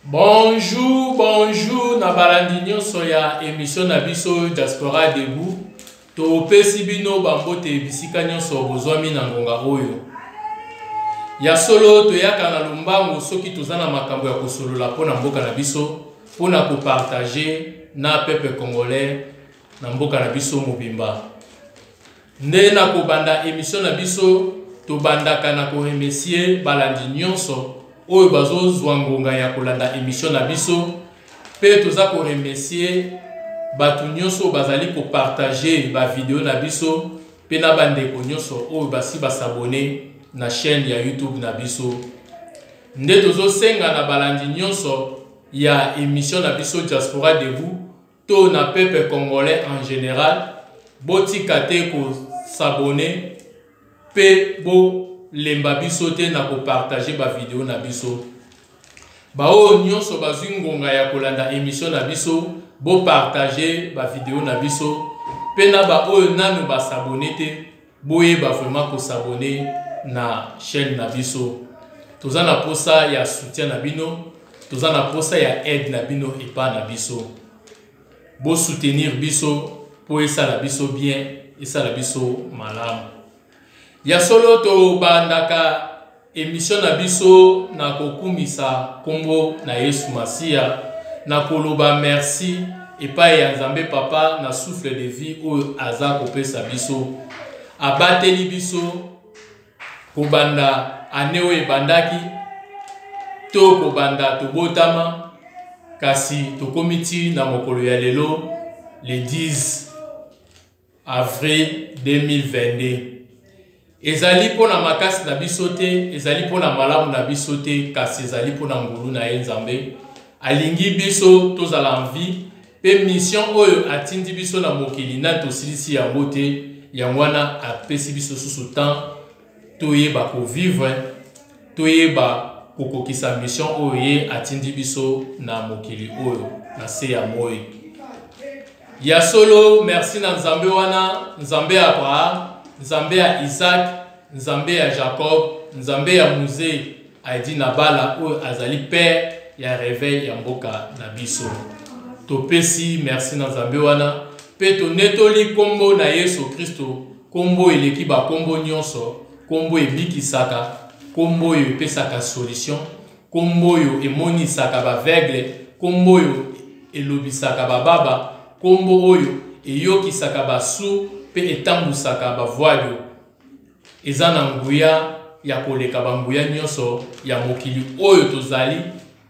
Bonjour, bonjour, na balandi nyonso ya émission na biso Diaspora Debout. To pesi bino bambote bisika nyonso bozwami na ngonga oyo. Ya solo to yaka na lumbango soki tozana makambo ya kosolola pona mboka na biso, pona ko partager na peuple congolais na mboka na biso mobimba. Nde na ko banda émission na biso to bandaka na ko remercier balandi nyonso oyo bazo zwangonga ya kolanda émission na biso pe toza ko remercier batu nyonso bazali ko partager ba vidéo na biso pe na bandeko nyonso oyo basi basabone na chaîne ya YouTube na biso. Nde tozo senga na balandi nyonso ya émission na biso Diaspora Debout to na peuple congolais en général botika te ko s'abonner pe bo lemba biso te na ko partager ba vidéo na biso. Ba o nyonso bazwi ngonga ya kolanda émission na biso bo partager ba vidéo na biso pe na ba o nanu ba s'abonner te boye ba vraiment ko s'abonner na chaîne na biso. Toza na posa ya soutien na bino, toza na posa ya aide na bino et pas na biso. Bo soutenir biso po esala biso bien, esala biso malamu. Ya solo to bandaka émission na biso na kokumisa kombo na Yesu Masia na koloba merci epai ya Nzambe Papa na souffle de vie oyo aza kopesa biso abateli biso kobanda ane oyo ebandaki to kobanda tobotama kasi tokomiti na mokolo ya lelo le 10 avril 2022. Ezali pona makasi na biso te, ezali pona malamu na biso te, kasi ezali pona ngulu na ye Nzambe alingi biso tozala en vie pe mission oyo atindi biso na mokili na tosilisi yango te yangwana apesi biso susu temps toyeba ko vivre toyeba kokokisa mission oyo ye atindi biso na mokili oyo na se ya moi. Ya solo merci na Nzambe wana, Nzambe ya Abraham, Nzambe ya Isaac, Nzambe ya Jacob, Nzambe ya Moïse aidi na bala oyo azali père ya réveil ya mboka na biso. Topesi merci na Nzambe wana pe to netoli kombo na Yesu Kristo, kombo eleki ba kombo nyonso, kombo ebikisaka, kombo oyo epesaka solution, kombo oyo emonisaka ba aveugle, kombo oyo elobisaka ba baba, kombo oyo eyokisaka basu pe etambusaka ba voile. Eza na nguya ya koleka ba nguya nyonso ya mokili oyo tozali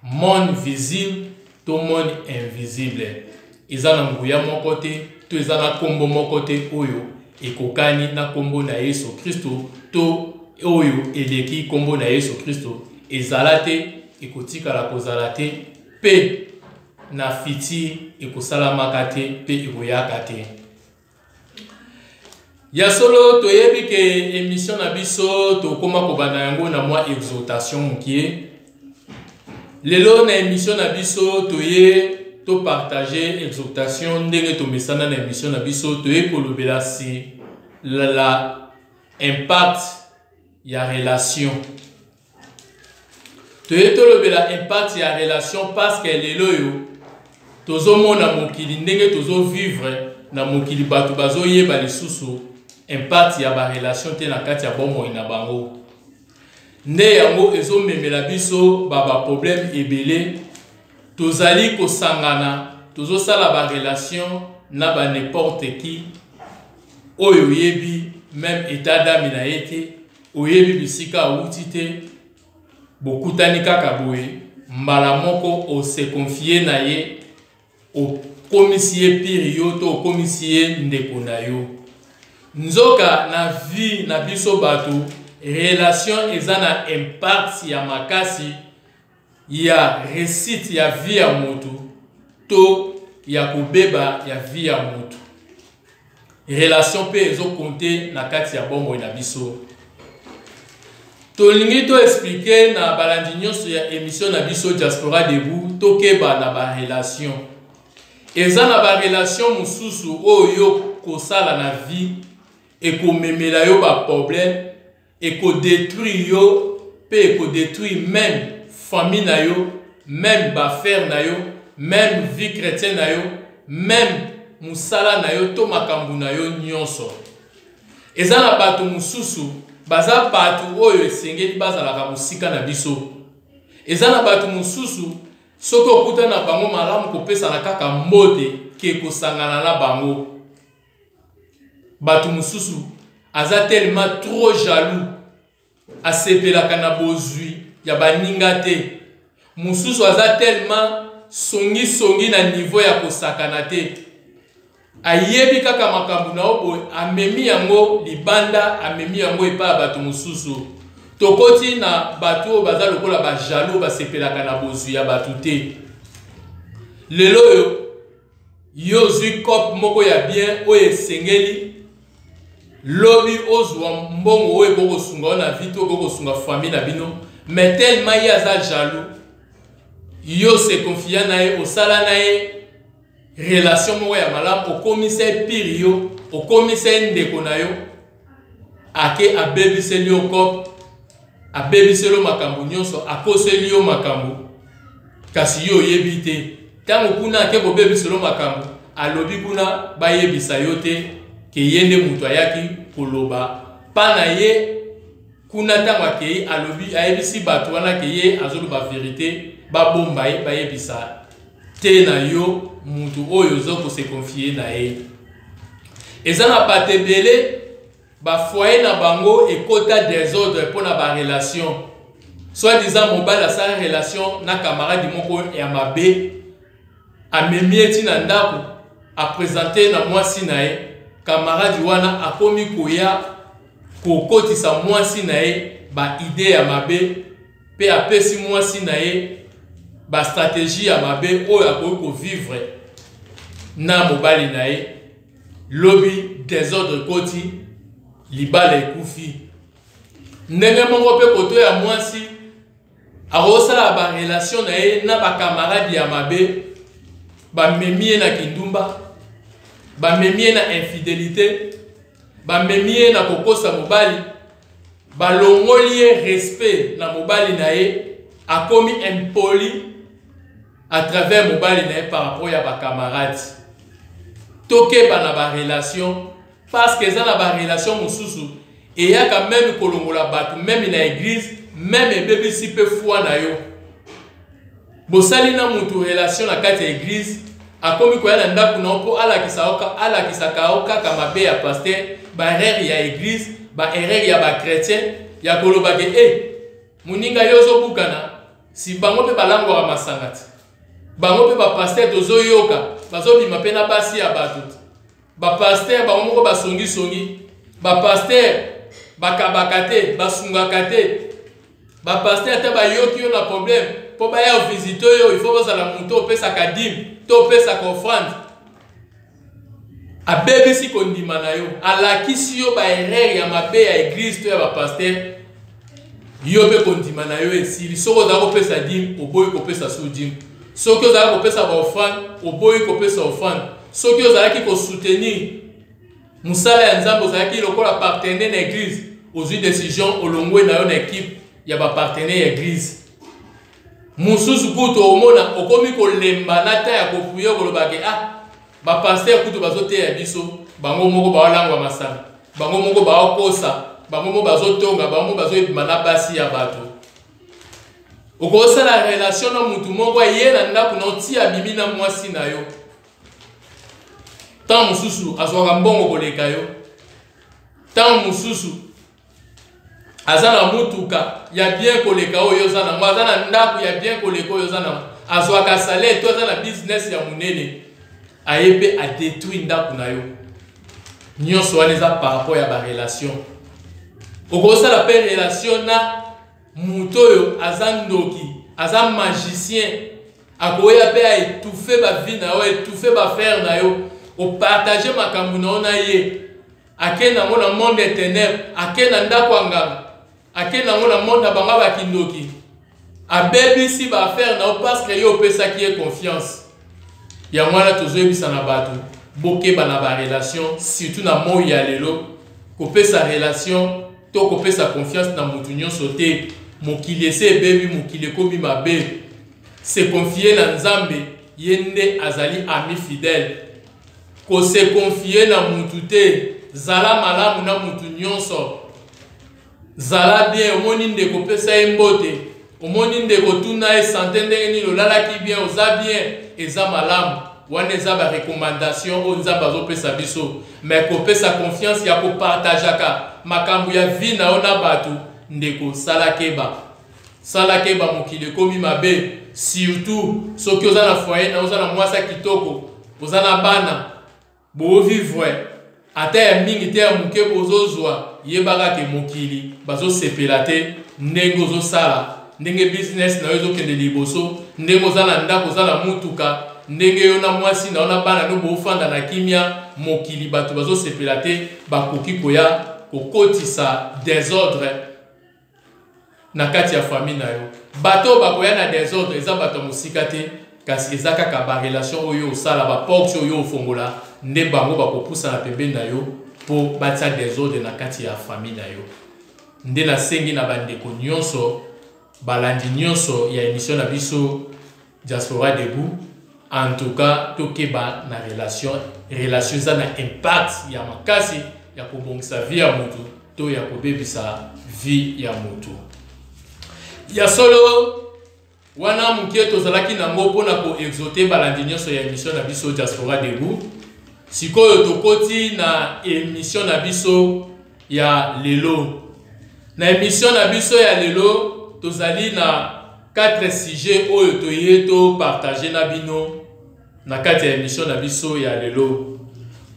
monde visible to monde invisible. Eza na nguya moko te to eza na kombo moko te oyo ekokani na kombo na Yesu Kristo to oyo eleki kombo na Yesu Kristo ezala te ekotikala kozala te pe na fiti ekosalamaka te pe ekoyaka te. Ya solo toyebi ke émission na biso to koma kobanda yango na mwa exhortation mukie. Lelo na émission na biso toye to partager exhortation ndenge to mesana na émission na biso toye kolobela si la impact ya relation. Toye to lobela impact ya relation parce que lelo yo tozo mona mokili ndenge tozo vivre na mokili bato bazo yeba lisusu impact ya ba relation te na kati ya bomoi na bango. Nde yango ezo memela biso ba problème ebele tozali kosangana tozo sala ba relation na ba n'importe qui oyo yebi même état d'âme na yete oyebi bisika outi te bokutani kaka boye mbala moko o se confier na ye o komisie pire yo to komisie ndeko na yo. Nzoka na vie na biso bato relation eza na impact ya makasi ya réussite ya vie ya motu to ya kobeba ya vie ya motu. Relation pe ezo compter na kati ya bomoi na biso. Tolingi to expliquer na balandi nyonso ya émission na biso Diaspora Debout to keba na ba relation. Eza na ba relation mususu oyo kosala na vie eko memela yo ba problème eko détruire yo pe eko détruire même famille na yo même bafaire na yo, même vie chrétienne na yo, même musala na yo to makambu na yo nyonso. Eza na bato mususu baza bato oyo esengeli bazalaka musika na biso. Eza na bato mususu soki okuta na bango malamu kopesa na kaka mbote ke kosangana na bango. Bato mususu aza tellement trop jaloux asepelaka na bozwi ya baninga te. Mususu aza tellement songi na niveau ya kosakana te. Ayebi kaka makambu na obo amemi yango libanda, amemi yango epa bato mususu. Tokoti na bato baza lokola ba jaloux basepelaka na bozwi ya bato te. Lelo yo zwi kop moko ya bien oyo esengeli lobi ozwa mbongo oyo kokosunga na vito kokosunga famille na bino, mais tellement ye aza jaloux yo se confia na ye osala na ye relation moko ya malamu okomisa pire yo okomisa ndeko na yo ake abebiseli yo kop abebiseli yo makambo nyonso akoseli yo makambo kasi yo oyebi te. Tango kuna ake kobebiseli yo makambo alobi kuna bayebisa yo te ke yende mutu ayaki koloba pana ye kuna tango akei alobi ayebisi bato wana ke ye azoloba vérité babomba ye bayebisa te na yo mutu oyo zoko se confier na ye. Eza na bato ebele bafoye na bango ekota désordre mpo na barelation. Soit disant mobali asala relation na camarade moko ya mabe amemi eti na ndako apresente na mwasi na ye, camarade wana akomi koya kokotisa mwasi na ye ba idée ya mabe pe apesi mwasi na ye ba stratégie ya mabe oyo akoki kovivre na mobali na ye. Lobi désordre koti libala ekufi. Ndenge moko pe koto ya mwasi akosala ba relation na ye na ba camarade ya mabe bamemi ye na kindumba, bamemi ye na infidélité, bamemi ye na kokosa mobali, balongoli ye respect na mobali na ye, akomi impoli à travers mobali na ye par rapport ya ba camarade. Tokeba na ba relation parce que ça na ba relation mususu et ya quand même kolongola bato même na église même ebebisi pe foi na yo. Bosali na mutu relation na kati ya église akomi koya na ndaku na po alakisaka oka kama be ya pasteur ba erreur ya église ba erreur ya ba chrétien ya koloba ke muninga yozo bukana si bango pe balangwa masangati bango pe ba pasteur tozo yoka bazo bima pe na basi ya bato ba pasteur bango moko basongi ba pasteur bakabakate basungakate ba pasteur te ba yoki yo na problème po ba ya visiter yo il faut bazala muto pesa kadim to pesa offrande abebisi kondima na yo alakisi yo ba erreur ya mabe ya église to ya ba pasteur yo pe kondima na yo esili soko za ko pesa dim oboyi ko pesa so dim soki ozala ko pesa ba offrande oboyi ko pesa offrande soki ozala ki ko soutenir musala ya nzambe ozala ki lokola partenaire na église ozwi décision olongwe na yo na équipe ya ba partenaire ya église. Mususu kutu omona okomi kolemba na ta ya kopuyo kolobake ba pasteur kutu bazote ya biso bango moko bawalangwa masana bango moko bawakosa bango moko bazotonga bango moko bazoyebima na basi ya bato. Okosala relation na mutu moko ye na ndako na otia bimi na mwasi na yo tant mususu azwaka mbongo koleka yo tant mususu azana mutuka ya bien koleka oyo zana mo azana ndaku ya bien koleka oyo zana azwaka salaire to azana business ya munene ayebe a détruire ndaku na yo nyonso wana eza par rapport ya ba relation. Okosala pe relation na mutu oyo aza ndoki aza magicien akoya pe a étouffer ba vie na yo étouffer ba faire na yo o partager makambu na ona ye akena ngona monde des ténèbres akena ndako anganga akena ngona monde banga bakindoki abebisi ba faire na parce que yo pesa qui est confiance ya mwana tozoyebisa na bato bokeba na ba relation surtout na moi ya lelo ko pesa relation to ko pesa confiance na mutu nyonso te mokili ese ebebi mokili ekomi mabe se confier na Nzambe yende azali ami fidèle. Ko se confier na mutu te zala malamu na mutu nyonso. Zala bien omoni ndeko pesa mbote. Omoni ndeko tuna santé ndenge nini olalaki bien oza bien eza malamu. Wana eza ba recommandation o Nzambe azopesa biso. Mais ko pesa confiance ya ko partageaka makambo ya vie na ona batu ndeko salakeba. Salakeba mokili komi mabe surtout soki oza na foyer na oza na mwasa kitoko oza na bana bo vivre ata ya mingi te ya muke bozozwa yebaka ke mokili bazo sepela te ndenge ozosala ndenge business na yo ezokende liboso ndenge oza na ndako oza na mutuka ndenge yo na mwasi na ona bana no bofanda na kimia mokili bato bazo sepela te bakoki koya kokotisa désordre na kati ya famille na yo bato bakoya na désordre eza bato musika te kasi eza kaka ba relation oyo osala ba porte oyo ofongola nde bango bakopusa na pembeni na yo po batia désordre na kati ya famille na yo nde na sengi na bandeko nyonso balandi nyonso ya émission na biso Diaspora Debout en tout cas tokeba na relation za na impact ya makasi ya kobongisa vie ya mutu to ya kobebisa vie ya mutu ya solo wana mukie tozalaki nango mpona koexote balandi nyonso ya émission na biso Diaspora Debout sikoyo tokoti na émission na biso ya lelo na émission na biso ya lelo tozali na 4 sujets oyo toye to partager na bino na kati ya émission na biso ya lelo.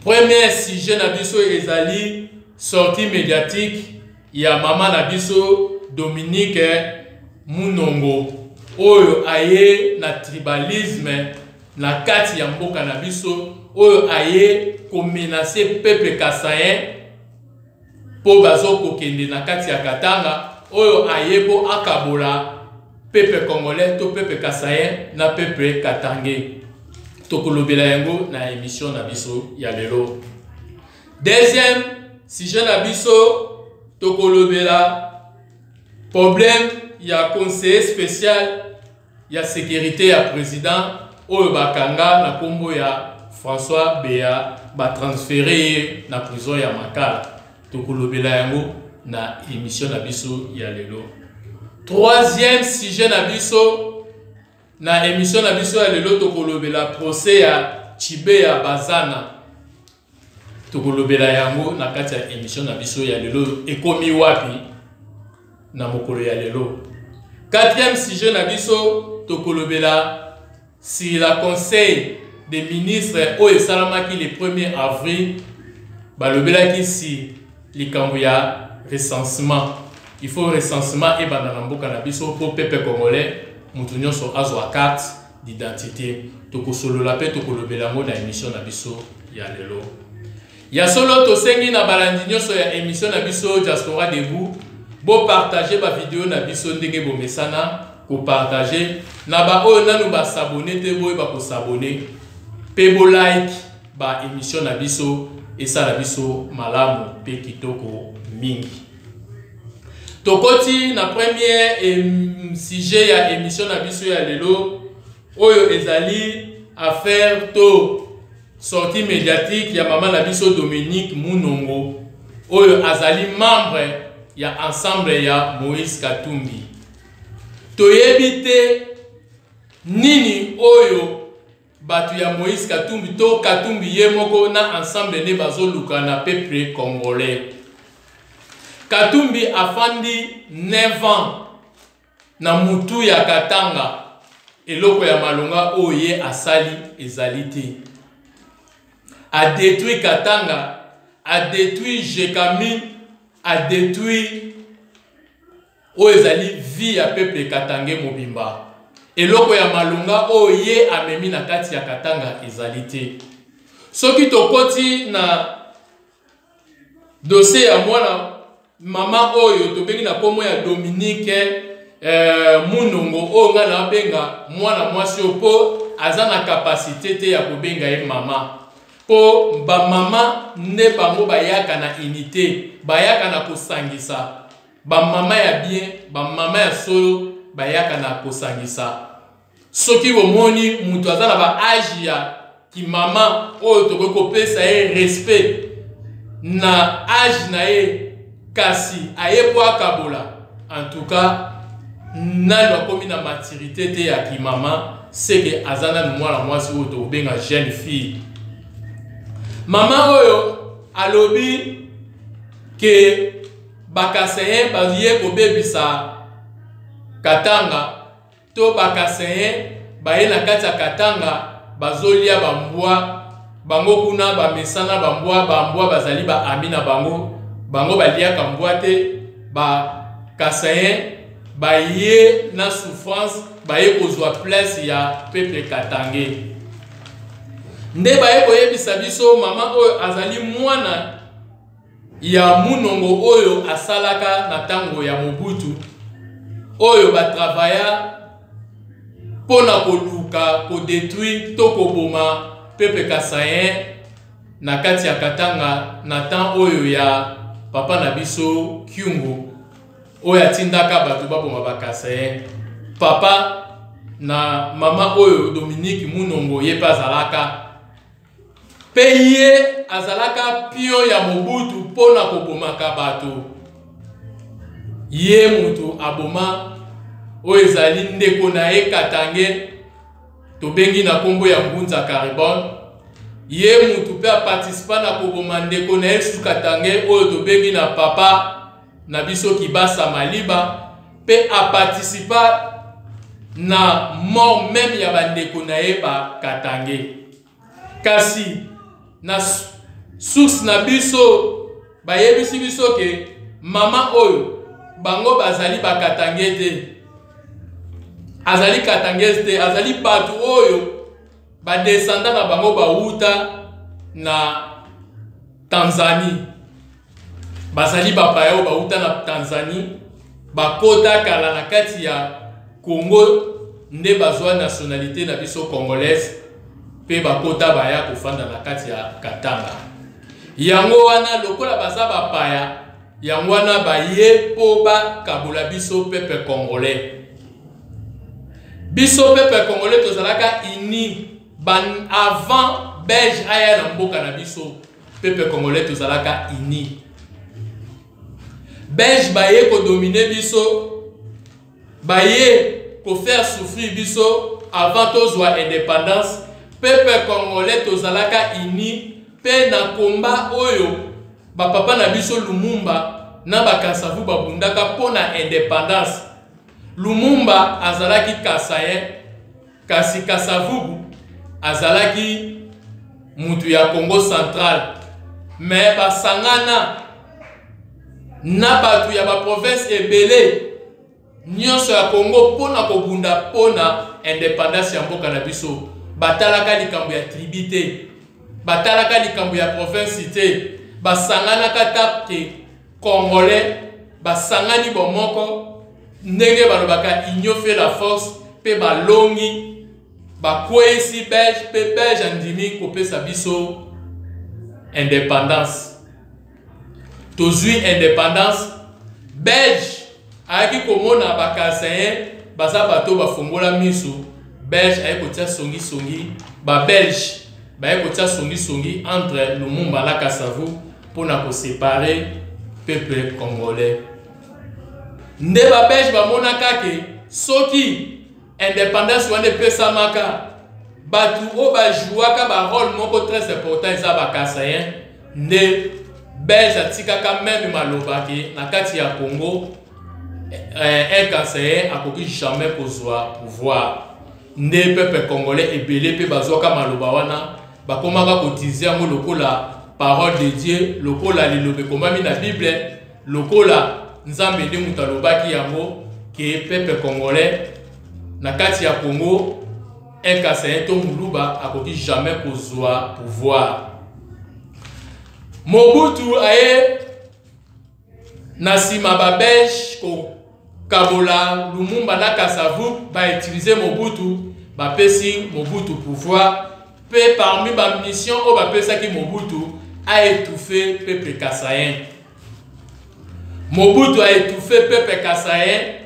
Premier sujet na biso ezali sortie médiatique ya mama na biso Dominique Munongo oyo aye na tribalisme na kati ya mboka na biso oyo aye ko menacer peuple kasayen po bazo kokende na kati ya Katanga oyo aye po akabola peuple congolais to peuple kasayen na peuple katangé tokolobela yango na émission na biso ya lelo. Deuxième sujet na biso tokolobela problème ya conseiller spécial ya sécurité ya président oyo bakanga na kombo ya François Béa ba transféré na prison ya Makala tokolobela yango na émission na biso ya lelo. Troisième sujet na biso na émission na biso ya lelo tokolobela procès ya Chibeya Bazana tokolobela yango na kati ya émission na biso ya lelo ekomi wapi na mokolo ya lelo. Quatrième sujet na biso tokolobela si la conseil des ministres o esalamaki le 1er avril balobelaki si likambo ya recensement il faut recensement ebanda na mboka na biso po peuple congolais mutu nyonso azwa carte d'identité tokosolola pe tokolobela ngo na émission na biso ya lelo. Ya solo tosengi na balandi nyonso ya émission na biso Diaspora Debout bo partager ba vidéo na biso ndenge bo mesana ko partager na ba oyo nanu ba s'abonner te boy ba ko s'abonner pe bo like ba émission na biso esa na biso malamu pe kitoko mingi. Tokoti na premier sujet ya émission na biso ya lelo oyo ezali affaire to sortie médiatique ya mama na biso Dominique Munongo oyo azali membre ya ensemble ya Moïse Katumbi. Toyebi te nini oyo batu ya Moïse Katumbi to Katumbi ye moko na ensemble ne bazoluka na peuple congolais. Katumbi afandi 9 ans na mutu ya Katanga eloko ya malonga oye asali ezali te. A détruit Katanga, a détruit Jekamine, a détruit oezali vie ya peuple Katangé mobimba. Eloko ya malonga oye amemi na kati ya Katanga ezali te. Soki tokoti na dossier ya mwana mama oyo tobengi na komo ya Dominique Munongo oyo nga na benga mwana mwasi po aza na capacité te ya kobenga ye mama. Po ba mama ne bango bayaka na unité, bayaka na kosangisa. Ba mama ya bien, ba mama ya solo bayaka na kosangisa. soki bomoni mutu aza na ba âge ya ki mama oyo tokoki kopesa ye respect na âge na ye kasi aye po akabola en tout cas nani akomi na maturité te ya ki mama seke aza nanu mwana mwasi oyo tokobenga jeune fille. Mama oyo alobi ke bakaseyen baye kobebisa katanga to bakaseyen baye na kati ya katanga bazolia bambwa bango kuna bamesana bambwa bazali ba ami na bango baliaka mbwa te bakaseyen baye na souffrance baye kozwa place ya peuple katange nde baye koyebisa biso mama oyo azali mwana ya munongo oyo asalaka na tango ya Mobutu oyo batravaya pona koluka kodétruire to koboma peuple kasayen na kati ya katanga na temps oyo ya papa na biso Kyungu oyo atindaka bato baboma bakasayen. Papa na mama oyo Dominique Munongo ye pa azalaka pe ye azalaka pio ya Mobutu pona kobomaka bato. Ye mutu aboma oyo ezali ndeko na ye Katange tobengi na kombo ya Ngunza Carbone. Ye mutu pe aparticipa na koboma ndeko na ye Katange oyo tobengi na papa na biso Kibasa Maliba pe aparticipa na mort même ya bandeko na ye ba Katange. Kasi na source na biso bayebisi biso ke mama oyo bango bazali bakatange te, azali katangese te, azali bato oyo badescendant na bango bauta na Tanzanie, bazali bapaya oyo bauta na Tanzanie bakota kala na kati ya Congo nde bazwa nationalité na biso congolaise pe bakota baya kofanda na kati ya Katanga. Yango wana lokola baza bapaya yango wana baye po bakabola biso peuple congolais. Biso peuple congolais tozalaka ini ban avant belge aya na mboka na biso peuple congolais tozalaka ini. Belge baye ko dominer biso, baye ko faire souffrir biso avant tozwa indépendance. Peuple congolais tozalaka ini pe na komba oyo ba papa na biso Lumumba na bakasavu babundaka pona indépendance. Lumumba azalaki kasayen kasi kasavu azalaki mutu ya Congo central, mais basangana na batu ya ba province ebele nyonso ya Congo pona kobunda pona indépendance ya mboka na biso. Batalaka likambo ya tribité, batalaka likambo ya province te, basangana katapte congolais, basangani bomoko ndenge balobaka union fait la force pe balongi bakwesi belge pe belge andimi kopesa biso indépendance. Tozui indépendance belge ayaki komona bakasayen baza bato bafongola miso. Belge aye kotia songi songi ba belge baye kotia songi songi entre Lumumba na Kasavu pona ko séparer peuple congolais. Nde ba belge ba monaka ke soki indépendance wane pesa maka batu o ba jouaka ba rôle moko très important za ba kasayen nde belge atikaka même maloba ke na kati ya Congo un kasayen akoki jamais kozwa pouvoir. Nde peuple congolais ebele pe bazoka maloba wana bakomaka kotizer yango lokola parole de Dieu, lokola lilobe komami na Bible, lokola nzambe nde mutu alobaki yango ke peuple congolais na kati ya Congo un kasayen to muluba akoki jamais kozwa pouvoir. Mobutu aye na sima ba belge ko kabola Lumumba na Kasavu ba utiliser Mobutu ba pesi Mobutu pouvoir pe parmi ba mission o ba pesa ki Mobutu a étouffé peuple kasayen. Mobutu a étouffé peuple kasayen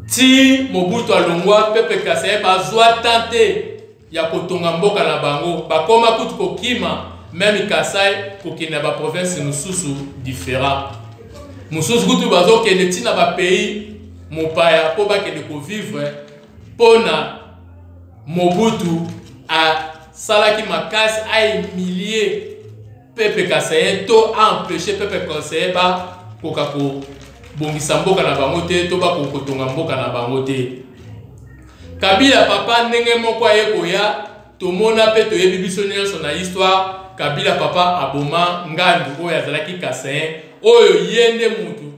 ti Mobutu alongwa Pepe Kasaye bazwa tante ya kotonga mboka na bango bakoma kutu kokima même Kasaye kokina ba province mususu différent mususu kutu bazo kende tina ba pays mopaya po bakende ko vivre pona Mobutu a salaki makasi a humilié Pepe Kasaye to a empêché Pepe Kasaye ba kokako bongisa mboka na bango te to ba kotonga mboka na bango te. Kabila papa ndenge moko ayekoya tomona pe toyebi biso nyonso na histoire. Kabila papa aboma ngandu oyo azalaki Kasaye oyo yende mutu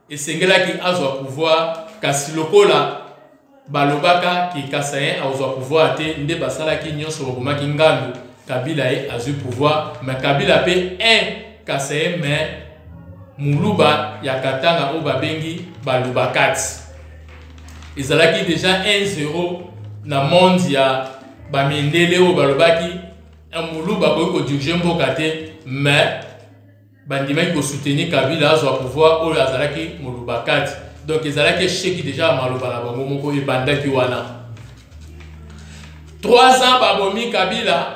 esengelaki azwa pouvoir kasi lokola balobaka ki Kasaye azwa pouvoir te nde basalaki nyonso babomaki ngandu Kabila ye azwi pouvoir mais Kabila pe un Kasaye mais muluba ya katanga o babengi balubakati ezalaki déjà 1-0 na monde ya bamendele o balobaki muluba ko dirige mboka te mais bandimaki ko soutenir Kabila azwa pouvoir o azalaki mulubakati donc ezalaki cheki déjà maloba na bango moko ebandaki wana 3 ans babomi Kabila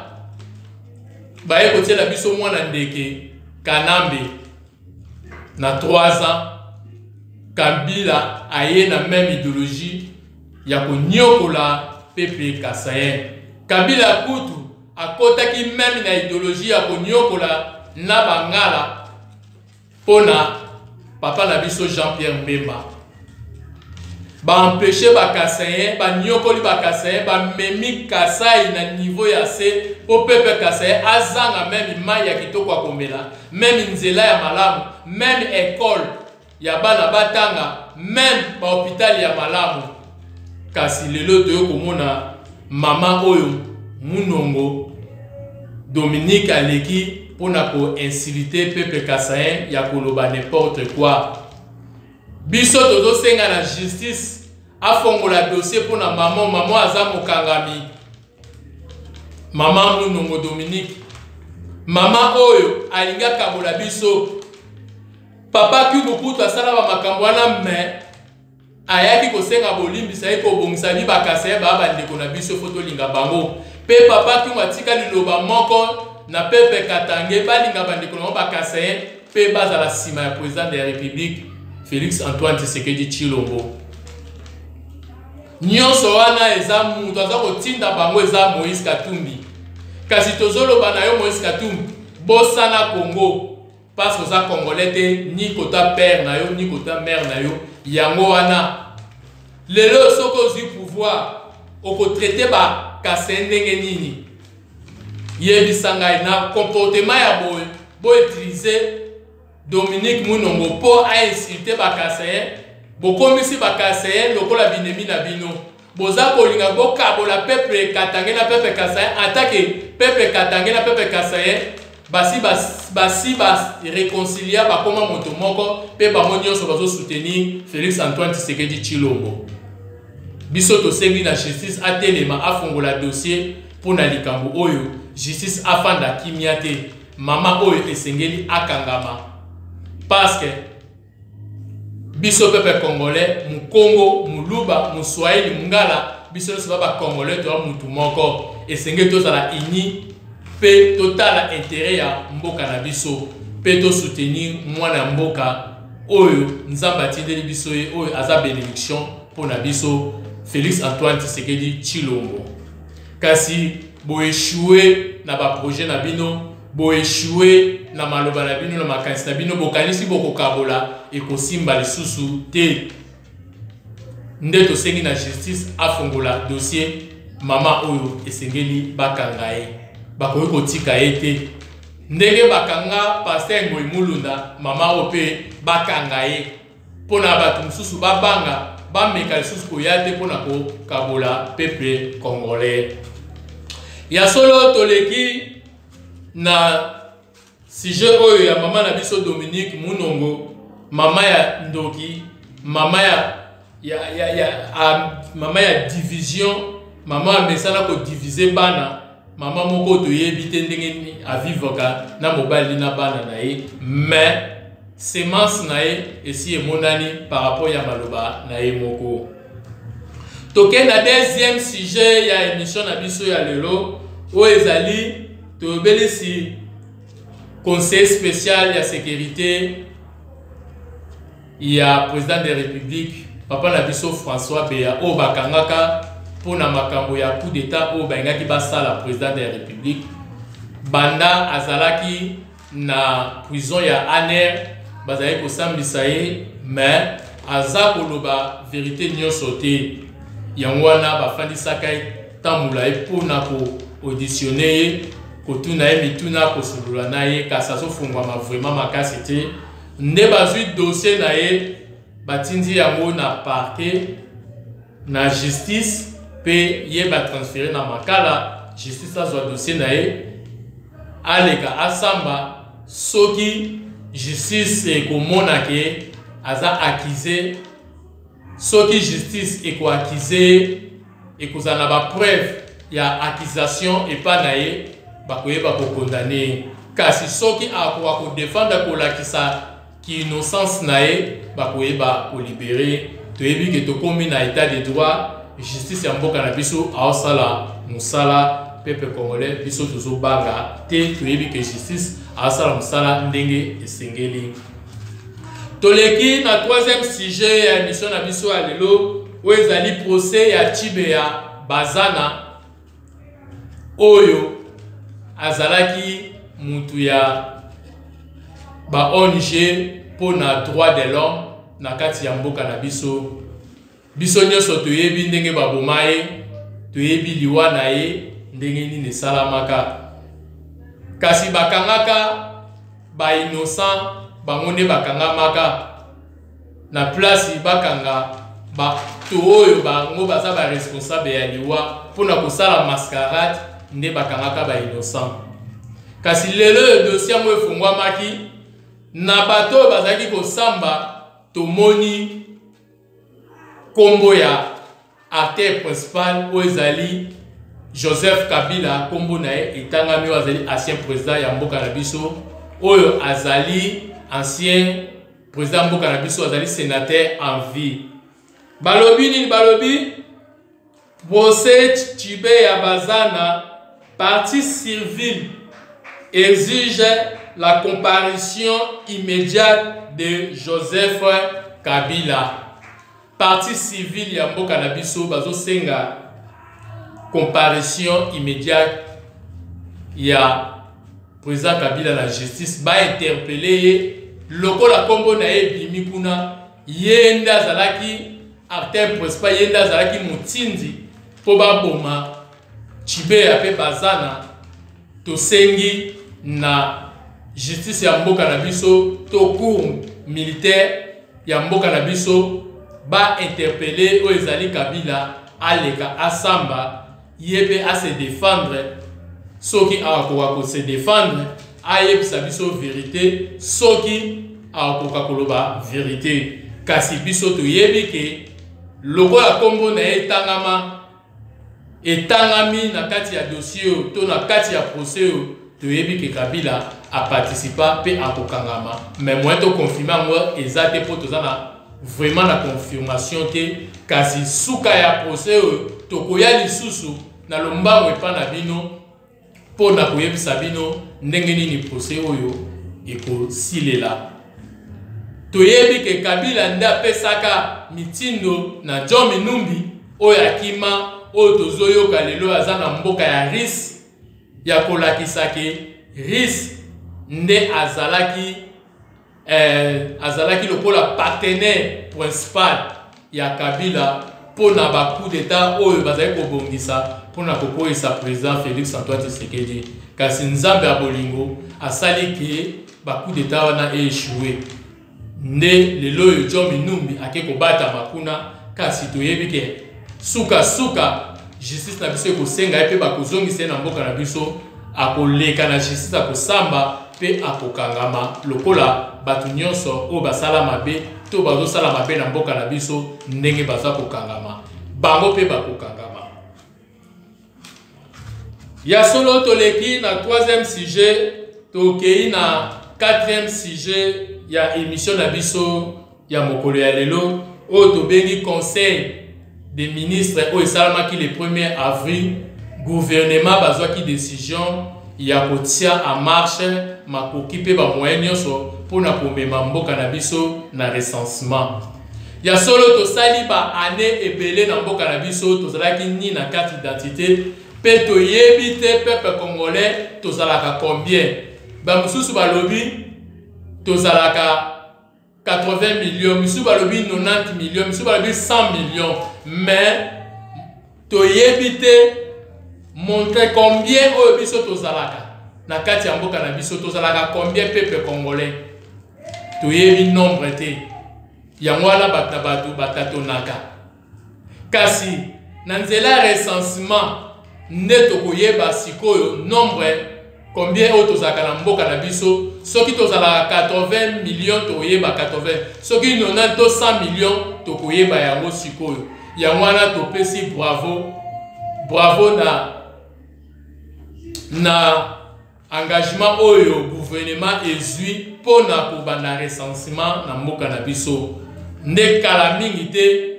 baye kotiela biso mwana ndeke Kanambe na 3 ans Kabila aye na même idéologie ya konyokola Pepe Kasaye. Kabila kutu akotaki même na idéologie ya konyokola na bangala pona papa na biso Jean-Pierre Mbemba ba empêcher ba Kasaye ba nyokoli ba Kasaye ba memi Kasaye na niveau ya se po Pepe Kasaye azanga même mai ya kitoko akomela même nzela ya malamu même école ya bana batanga même ba hôpital ya malamu kasi lelo toyo komona mama oyo munongo Dominique aleki pona ko insulter Pepe Kasaye ya koloba n'importe quoi biso tozo senga na justice afongola dossier pona maman aza mokangami mama munongo Dominique mama oyo alinga kabola biso papa ki Mobutu asala ba makambo wana mais ayaki kosenga bolimbisa ye kobongisa bi ba Kasaye ba bandeko na biso foto linga bango pe papa ki matika liloba moko na Pepe Katange balinga bandeko na ba Kasaye pe bazala sima ya président de la République Félix Antoine Tshisekedi Tshilombo nyonso wana eza mutu aza kotinda bango eza Moïse Katumbi kasi tozoloba na yo Moïse Katumbi bosana Congo parce que ça congolais te ni kota père na yo ni kota mère na yo yango wana lelo soko zi pouvoir oko traiter ba Kasaye ndenge nini yebisanga na comportement ya bo utiliser Dominique Munongo po a insulter ba Kasaye bokomisi ba Kasaye lokola binemi na bino boza kolinga bokabola Pepe Katange na Pepe Kasaye attaque Pepe Katange na Pepe Kasaye basi réconcilier ba koma moto moko pe ba nyonso bazo soutenir Félix Antoine Tshisekedi Tshilombo biso to sengi na justice atelema afongola dossier pona likambo oyo justice afanda kimia te mama oyo esengeli akangama parce que biso peuple congolais mukongo muluba muswahili mungala biso so ba congolais to mutu moko esengeli to sala ini pe total intérêt ya mboka na biso pe to soutenir mwana mboka oyo nzamba tindeli biso ye oyo aza bénédiction pona biso Félix Antoine Tshisekedi Tshilombo kasi bo échouer na ba projet na bino bo échouer na maloba na bino na makanisi na bino bokanisi bokokabola ekosimba lisusu te nde tosengi na justice afongola dossier mama oyo esengeli bakanga ye bakoki kotika ye te ndenge bakanga Pasteur Ngoyi Mulunda mama oyo mpe bakanga ye mpona bato mosusu babanga bameka lisusu koya te mpona kokabola peuple congolais ya solo toleki na sujet oyo ya mama na biso Dominique Munongo mama ya ndoki mama ya division mama amesana ko diviser bana mama moko toyebi te ndenge avivaka na mobali na bana na ye mais semence na ye esi emonani par rapport ya maloba na ye moko toke na deuxième sujet ya émission na biso ya lelo o ezali tobelisi conseil spécial ya sécurité ya président de la République papa na biso François Beya o bakangaka pona makambo ya coup d'état o bangaki basala président de la République banda azalaki na prison ya Aner bazali kosambisa ye mais aza koloba vérité nyonso te yango wana bafandisaka ye tambula ye mpona ko-auditionne ye kotuna ye mituna kosulula na ye kasi azofungwama vraiment makasi te nde bazwi dossier na ye batindi yango na parquet na justice pe ye batransfere na makala justice azwa dossier na ye aleka asamba soki justice ekomona ke aza accusé soki justice ekoaccusé ekozala na bapreuve ya accusation epa na ye bakoyeba kokondane kasi soki akoka kodefendre kolakisa ki innocence na ye bakoyeba kolibere toyebi ke tokomi na état de droit justice ya mboka na biso aosala mosala peuple congolais biso tozobanga te toyebi ke justice aosala mosala ndenge esengeli toleki na troisième sujet ya émission na biso ya lelo oyo ezali procès ya Tshibé ya Bazana oyo azalaki mutu ya ba ONG pona droit de l'homme na kati ya mboka na biso biso nyonso toyebi ndenge baboma ye toyebi liwa na ye ndenge nini esalamaka kasi bakangaka ba innocent bango nde bakangamaka na place bakanga bato oyo bango baza ba responsable ya liwa mpona kosala mascarade nde bakangaka ba innocent kasi lelo dossier yango efungwamaki na bato oyo bazalaki kosamba tomoni kombo ya acteur principal oyo ezali Joseph Kabila kombo na ye etangami oyo azali ancien président ya mboka na biso oyo azali ancien président mboka na biso azali sénateur en vie balobi nini balobi procès Tshibé ya Bazana partie civile exige la comparution immédiate de Joseph Kabila partie civile ya mboka na biso bazosenga comparution immédiate ya président Kabila la justice ba interpeller ye lokola kombo na ye bimi kuna yenda azalaki acteur principal yenda azalaki mutindi po baboma Tshibé ya pe Bazana tosengi na justice ya mboka na biso to cour militaire ya mboka na biso ba interpeller o ezali Kabila aleka asamba yebe a se défendre soki akoka ko se défendre ayebisa biso vérité soki akoka koloba vérité kasi biso toyebi ke lokola kombo na etangami na kati ya dossier to na kati ya procès toyebi ke Kabila a participa pe akokangama mais moi to confirmer ngo ezate po tozana vraiment la confirmation te kasi suka ya procès tokoya lisusu na lombango epa na bino po na koyebisa bino ndenge nini procès oyo ekosilela toyebi ke Kabila nde apesaka mitindo na John Minumbi oyo akima oyo tozoyoka lelo aza na mboka ya RIS ya kolakisa ke RIS nde azalaki lokola partenaire principal ya Kabila pona ba coup d'état oyo bazali kobongisa pona kokoyesa président Félix Antoine Tshisekedi kasi nzambe ya bolingo asali ke ba coup d'état wana échoué nde lelo oyo John Minumbi ake kobata makuna kasi toyebi ke suka justice na biso ekosenga pe bakozongisa na mboka na biso akoleka na justice akosamba pe akokangama lokola batu nyonso o basala mabe to bazosala mabe na mboka na biso ndenge baza kokangama bango pe bakokangama ya solo toleki na troisième sujet tokei na quatrième sujet ya émission na biso ya mokolo ya lelo o tobengi conseil des ministres au Salamaki le 1er avril, gouvernement bazwa qui décision ya kotia en marche makoki pe ba moyen nyonso pour na komema mboka na biso na recensement. Ya solo to sali ba année ebele na mboka na biso to zalaki ni na carte d'identité pe to yebite peuple congolais to zalaka combien ba mususu ba lobi to zalaka 80 millions, mususu ba lobi 90 millions, mususu ba lobi 100 millions, mais to yebite montrer combien au biso to zalaka na kati ya mboka na biso to zalaka combien peuple congolais to yebi nombre te ya ngwala batabatu batatonaka kasi na nzela recensement neto koyeba sikoyo nombre combien o to zalaka na mboka na biso soki to zalaka 80 millions to yeba 80 soki 90 to 100 millions to koyeba yango sikoyo ya ngwana to pesi bravo na engagement oyo gouvernement ezui pour na kobanda recensement na mboka na biso nde kala mingi te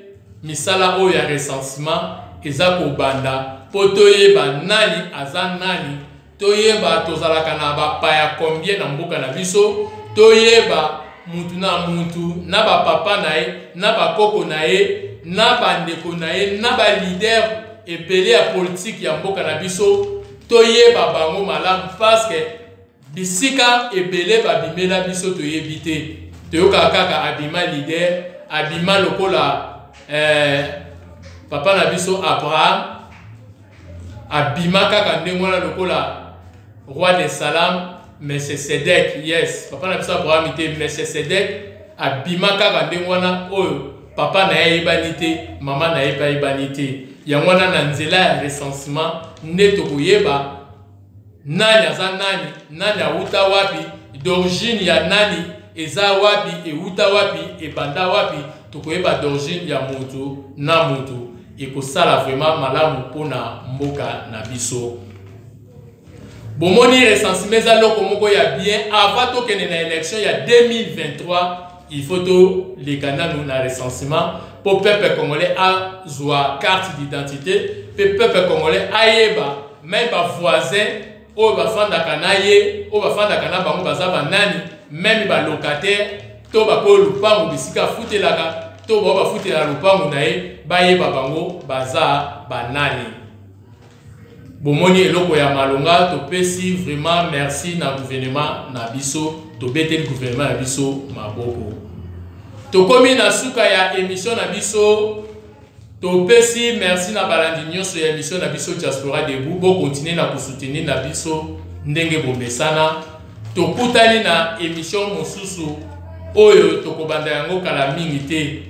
misala oyo ya recensement eza kobanda po toyeba nani aza nani toyeba tozalaka na bapaya combien na mboka na biso toyeba mutu na bapapa na ye na bakoko na ye na bandeko na ye na balider ebele ya politique ya mboka na biso toyeba bango malamu parce que bisika ebele babimela biso toyebi te toyoka kaka abima leader abima lokola papa na biso Abraham abima kaka ndenge wana lokola roi de Salam Melchisedec, yes papa na biso Abraham ite Melchisedec abima kaka ndenge wana oyo papa na ye yebani te mama na ye pa yebani te yango wana na nzela ya recensement nde tokoyeba nani aza nani awuta wapi d'origine ya nani eza wapi euta wapi ebanda wapi tokoyeba d'origine ya mutu na mutu ekosala vraiment malamu mpona mboka na biso. Bomoni recensement eza loko moko ya bien avant tokende na élection ya 2023 il faut to lekana nous na recensement pour peuple congolais a zwa carte d'identité peuple congolais ayeba même ba voisin o ba fanda kanaye o ba fanda kana bango bazaba nani même ba locataire to ba ko lupango bisika futelaka to ba futela lupango naye bayeba bango baza banani. Bomoni eloko ya malonga to pesi vraiment merci na gouvernement na biso to bete gouvernement na biso maboko. To komi na suka ya émission na biso to pesi merci na balandi nyonso ya émission na biso Diaspora Debout bo continuer na kusoutenir na biso ndenge bomesana to kutani na émission mosusu oyo to kobanda yango kala mingi te